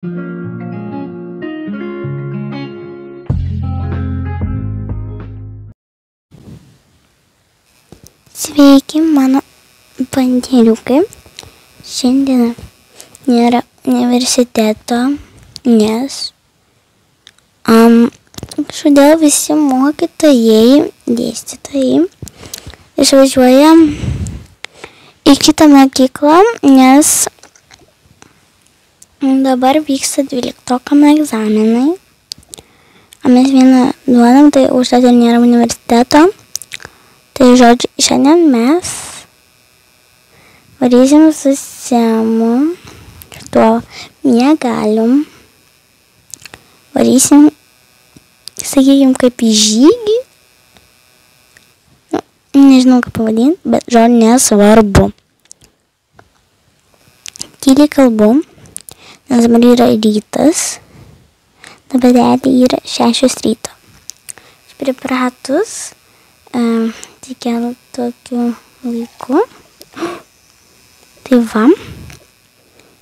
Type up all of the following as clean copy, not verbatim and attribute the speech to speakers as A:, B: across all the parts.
A: Sveiki, mano banderiukai. Šiandien nėra universiteto, nes kažkodėl visi mokytojai, dėstytojai išvažiuoja į kitą mokyklą, nes dabar vyksta 12 egzaminai. O mes vieną duodam, tai užtat ir nėra universiteto. Tai žodžiu, šiandien mes varysim su Semu, tuo Miegaliu. Varysim, sakykim, kaip į žygį. Nežinau, kaip pavadinti, bet žodžiu nesvarbu. Tyliai kalbu, nes dabar yra rytas. Dabar yra 6 ryto. Aš pripratus tikėjau tokiu laiku. Tai va,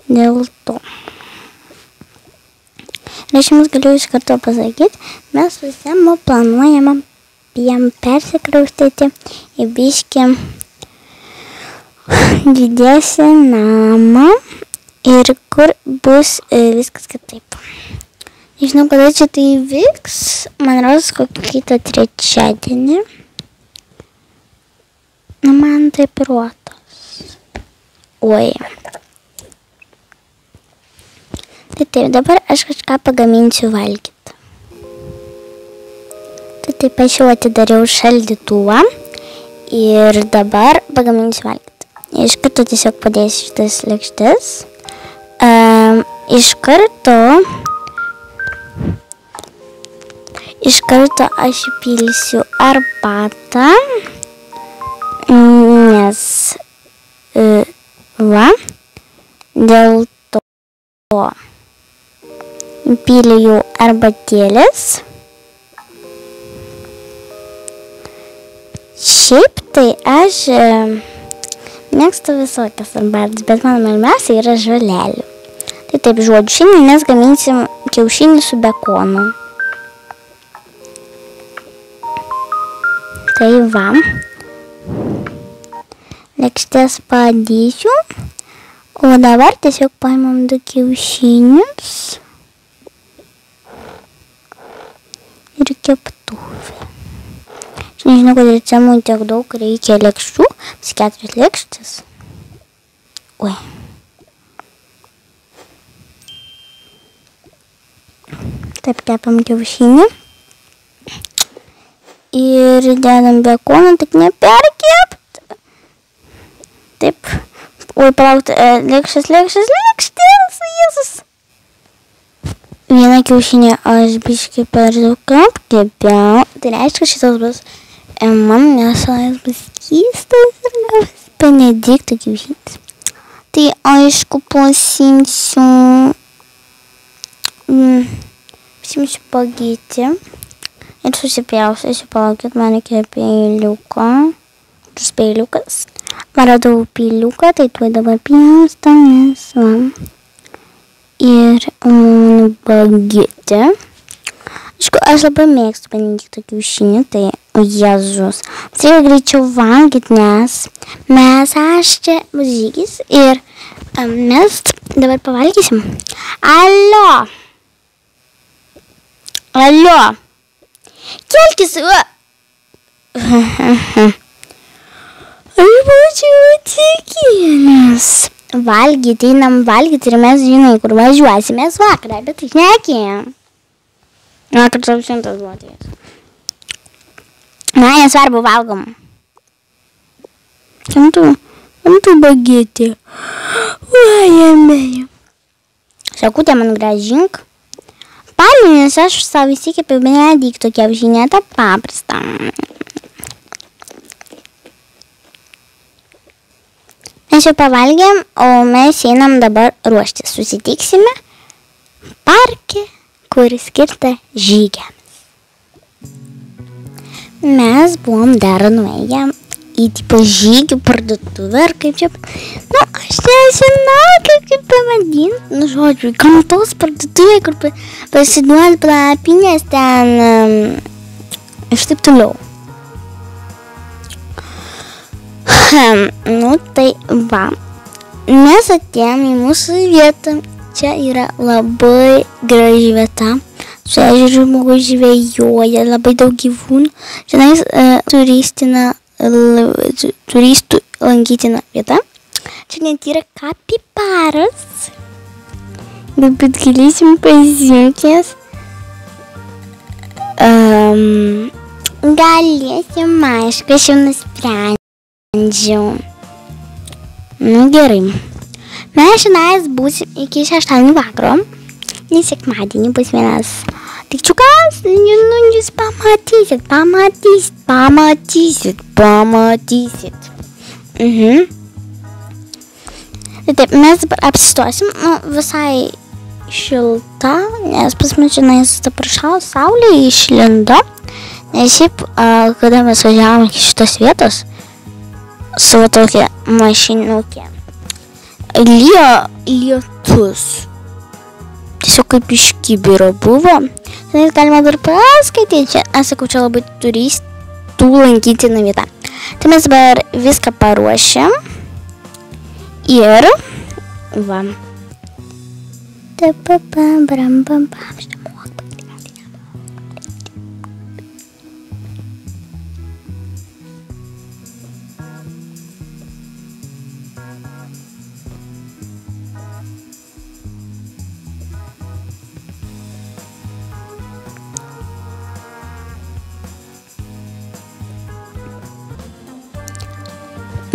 A: dėl to. Ir aš jums galiu iš karto pasakyti, mes su Semu planuojame jam persikraustyti į biškį didesnį namą ir kur bus viskas kitaip. Nežinau, kada čia tai vyks, man rodos kokį kitą trečiadienį. Man taip rodos. Oi. Tai taip, dabar aš kažką pagaminsiu valgyti. Tai taip, aš jau atidariau šaldytuvą ir dabar pagaminsiu valgyti. Iš karto tiesiog padėsiu šitas lėkštes. Iš karto aš įpilsiu arbatą. Nes va, dėl to įpyliau arbatėlės. Šiaip tai aš mėgstu visokias arbatas, bet man mylimiausia yra žolelių. Tai taip, žodžiu, šiandien mes gaminsim kiaušinį su bekonu. Tai va. Lėkštės padėsiu, o dabar tiesiog paimam 2 kiaušinius ir keptuvę. Aš nežinau, kodėl Semui tiek daug reikia lėkščių, 4 lėkštės. Oi. Taip kepam kiaušinį ir dedam bekoną, tik neperkept. Taip. Oi, palaukti, lėkštės, Jėzus. Vieną kiaušinį aš biškai per daug apkepiau. Tai reiškia, šitas bus mano, nes jis bus keistas ir gavas Benedikto kiaušinis. Tai aišku, pasimsiu spagetį ir susipjausiu. Palaukit, man reikia peiliuko. Peiliukas. Radau peiliuką, tai tuoj dabar pjaustomės. Ir bagetė. Aišku, aš labai mėgstu Benedikto kiaušinį, tai Jėzus. Reikia greičiau valgyti, nes aš čia bus žygis ir mes dabar pavalgysim. Alio! Kelkis! Aš būčiau atsikinęs. Valgyti, einam valgyti ir mes žinai, kur važiuosim. Mes vakarą, bet tai nekėjom. Vakar tau 100 zlotys. Na, nesvarbu, valgom. Kam tu bagetė? Vajame. Sakutė, man gražink. Nes aš savo įsikepiau Benedikto kiaušinį, tą paprastą. Mes jau pavalgėm, o mes einam dabar ruoštis. Susitiksime parke, kur skirta žygiams. Mes buvom dar nuėję į tipo žygių parduotuvę ar kaip čia, nu aš nežinau kaip pavadinti, nu žodžiu, gamtos parduotuvė, kur pasiduoda palapinės ten ir taip toliau. Nu tai va, mes atėjom į mūsų vietą, čia yra labai graži vieta. Su ežeru žmogus žvejoja, labai daug gyvūnų. Žinais, turistų lankytina vieta. Čia net yra kapibaras. Galbūt galėsim pasiimtis. Galėsim, aišku, aš jau nusprendžiau. Nu gerai. Mes šiandien būsim iki 6 vakaro. Nes sekmadienį bus vienas tikčiukas, nu jūs pamatysit. Taip, mes dabar apsistosim, nu visai šilta, nes pas mus šiandien prašau saulė išlindo, nes šiaip, kada mes važiavom iki šitos vietos, savo tokią mašinukę, lietus. Tiesiog kaip iš kibiro buvo. Tenais galima dar paskaityti. Čia, aš sakau, čia labai turistų lankytina vieta. Tai mes dabar viską paruošėm. Ir va.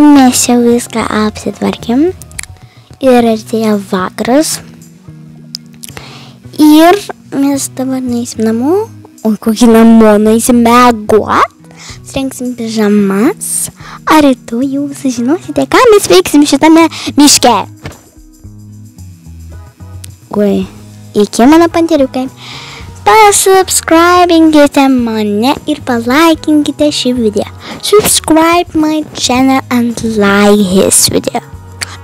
A: Mes jau viską apsitvarkėm ir artėja vakaras ir mes dabar nueisim namo, o kokį namo nueisim miegot, surengsim pižamas, ar rytoj jau sužinosite, ką mes veiksim šitame miške. Oi, iki mano panteriukai. Pasubscribinkite mane ir palaikinkite šį video. Subscribe my channel and like his video.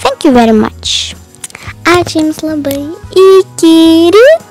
A: Thank you very much. Ačiū jums labai. Iki ryto.